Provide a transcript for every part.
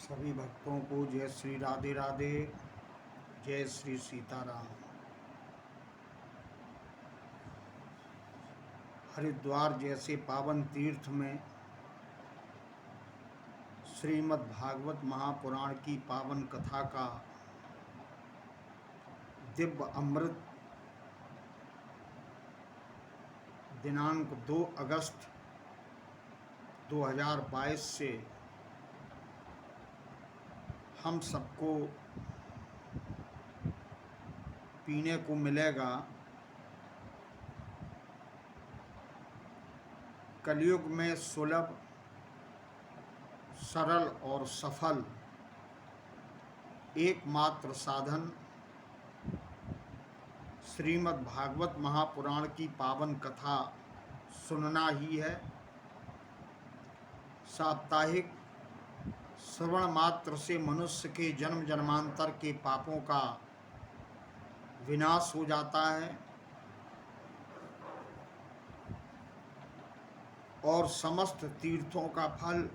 सभी भक्तों को जय श्री राधे राधे, जय श्री सीताराम। हरिद्वार जैसे पावन तीर्थ में श्रीमद् भागवत महापुराण की पावन कथा का दिव्य अमृत दिनांक 2 अगस्त 2022 से हम सबको पीने को मिलेगा। कलयुग में सुलभ, सरल और सफल एकमात्र साधन श्रीमद् भागवत महापुराण की पावन कथा सुनना ही है। साप्ताहिक श्रवण मात्र से मनुष्य के जन्म जन्मांतर के पापों का विनाश हो जाता है और समस्त तीर्थों का फल,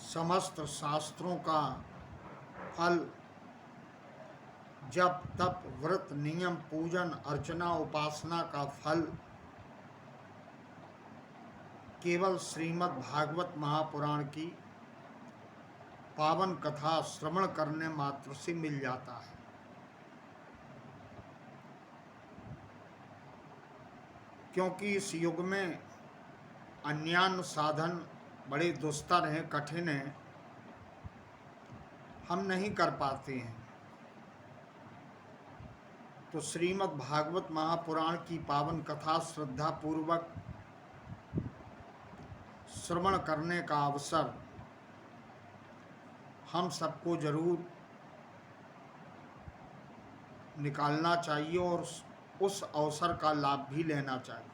समस्त शास्त्रों का फल, जप तप व्रत नियम पूजन अर्चना उपासना का फल केवल श्रीमद् भागवत महापुराण की पावन कथा श्रवण करने मात्र से मिल जाता है। क्योंकि इस युग में अन्यान्य साधन बड़े दुस्तर हैं, कठिन हैं, हम नहीं कर पाते हैं। तो श्रीमद् भागवत महापुराण की पावन कथा श्रद्धा पूर्वक श्रवण करने का अवसर हम सबको जरूर निकालना चाहिए और उस अवसर का लाभ भी लेना चाहिए।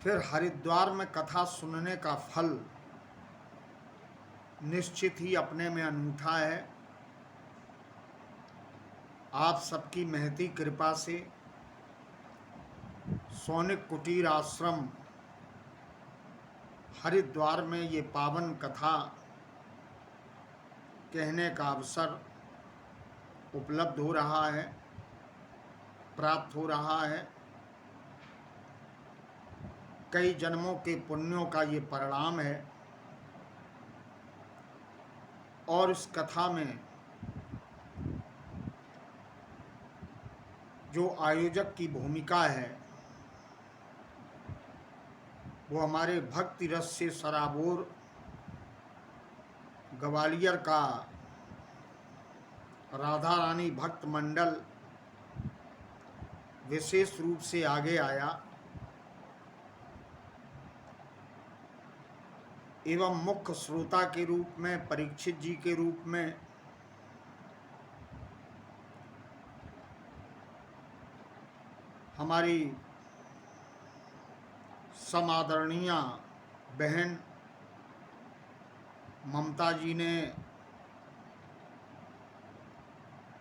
फिर हरिद्वार में कथा सुनने का फल निश्चित ही अपने में अनूठा है। आप सबकी महती कृपा से सौनिक कुटीर आश्रम हरिद्वार में ये पावन कथा कहने का अवसर उपलब्ध हो रहा है, प्राप्त हो रहा है। कई जन्मों के पुण्यों का ये परिणाम है और इस कथा में जो आयोजक की भूमिका है वो हमारे भक्ति रस से सराबोर ग्वालियर का राधा रानी भक्त मंडल विशेष रूप से आगे आया एवं मुख्य श्रोता के रूप में परीक्षित जी के रूप में हमारी समादरणीय बहन ममता जी ने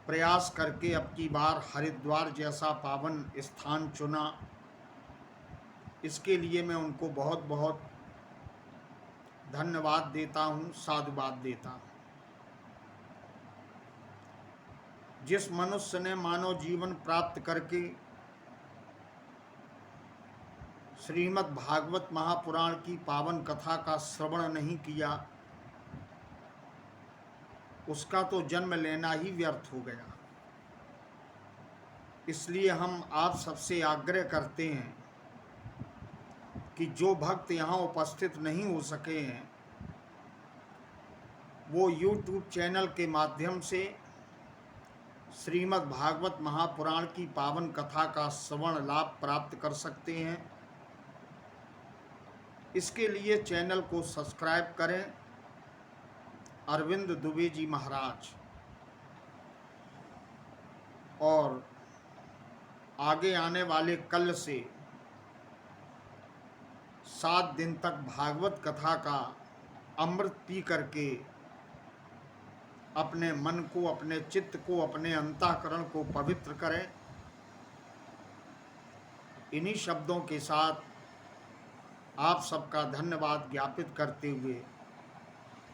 प्रयास करके अब की बार हरिद्वार जैसा पावन स्थान चुना। इसके लिए मैं उनको बहुत बहुत धन्यवाद देता हूँ, साधुवाद देता हूँ। जिस मनुष्य ने मानव जीवन प्राप्त करके श्रीमद् भागवत महापुराण की पावन कथा का श्रवण नहीं किया उसका तो जन्म लेना ही व्यर्थ हो गया। इसलिए हम आप सबसे आग्रह करते हैं कि जो भक्त यहाँ उपस्थित नहीं हो सके हैं वो YouTube चैनल के माध्यम से श्रीमद् भागवत महापुराण की पावन कथा का श्रवण लाभ प्राप्त कर सकते हैं। इसके लिए चैनल को सब्सक्राइब करें। अरविंद दुबे जी महाराज और आगे आने वाले कल से 7 दिन तक भागवत कथा का अमृत पी करके अपने मन को, अपने चित्त को, अपने अंतःकरण को पवित्र करें। इन्हीं शब्दों के साथ आप सबका धन्यवाद ज्ञापित करते हुए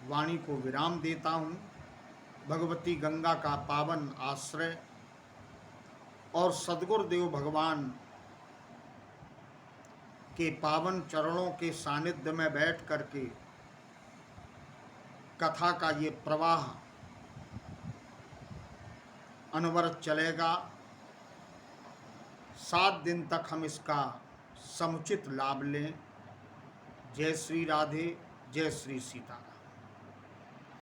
वाणी को विराम देता हूँ। भगवती गंगा का पावन आश्रय और सद्गुरुदेव भगवान के पावन चरणों के सानिध्य में बैठ करके कथा का ये प्रवाह अनवरत चलेगा। 7 दिन तक हम इसका समुचित लाभ लें। जय श्री राधे, जय श्री सीता।